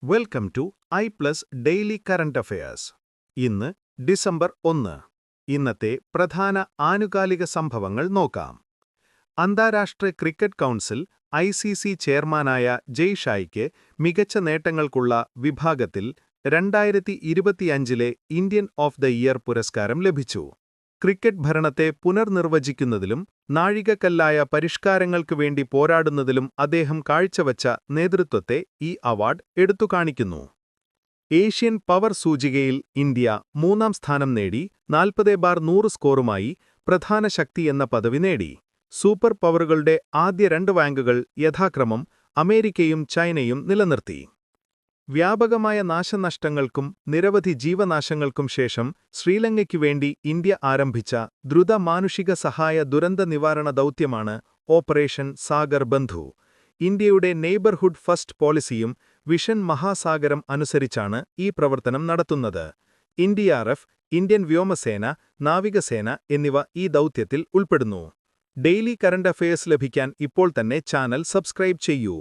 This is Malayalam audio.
വെൽക്കം ടു ഐ+ ഡെയിലി കറന്റ് അഫയേഴ്സ്. ഇന്ന് ഡിസംബർ 1. ഇന്നത്തെ പ്രധാന ആനുകാലിക സംഭവങ്ങൾ നോക്കാം. അന്താരാഷ്ട്ര ക്രിക്കറ്റ് കൗൺസിൽ ICC ചെയർമാനായ ജയ് ഷായ്ക്ക് മികച്ച നേട്ടങ്ങൾക്കുള്ള വിഭാഗത്തിൽ 2025-ലെ ഇന്ത്യൻ ഓഫ് ദ ഇയർ പുരസ്കാരം ലഭിച്ചു. ക്രിക്കറ്റ് ഭരണത്തെ പുനർനിർവചിക്കുന്നതിലും നാഴികക്കല്ലായ പരിഷ്കാരങ്ങൾക്ക് വേണ്ടി പോരാടുന്നതിലും അദ്ദേഹം കാഴ്ചവച്ച നേതൃത്വത്തെ ഈ അവാർഡ് എടുത്തുകാണിക്കുന്നു. ഏഷ്യൻ പവർ സൂചികയിൽ ഇന്ത്യ 3-ാം സ്ഥാനം നേടി 40/100 സ്കോറുമായി പ്രധാന ശക്തി എന്ന പദവി നേടി. സൂപ്പർ പവറുകളുടെ ആദ്യ 2 റാങ്കുകൾ യഥാക്രമം അമേരിക്കയും ചൈനയും നിലനിർത്തി. വ്യാപകമായ നാശനഷ്ടങ്ങൾക്കും നിരവധി ജീവനാശങ്ങൾക്കും ശേഷം ശ്രീലങ്കയ്ക്കു വേണ്ടി ഇന്ത്യ ആരംഭിച്ച ദ്രുത മാനുഷിക സഹായ ദുരന്ത നിവാരണ ദൗത്യമാണ് ഓപ്പറേഷൻ സാഗർ ബന്ധു. ഇന്ത്യയുടെ നെയ്ബർഹുഡ് ഫസ്റ്റ് പോളിസിയും വിഷൻ മഹാസാഗരം അനുസരിച്ചാണ് ഈ പ്രവർത്തനം നടത്തുന്നത്. NDRF, ഇന്ത്യൻ വ്യോമസേന, നാവികസേന എന്നിവ ഈ ദൗത്യത്തിൽ ഉൾപ്പെടുന്നു. ഡെയിലി കറന്റ് അഫയേഴ്സ് ലഭിക്കാൻ ഇപ്പോൾ തന്നെ ചാനൽ സബ്സ്ക്രൈബ് ചെയ്യൂ.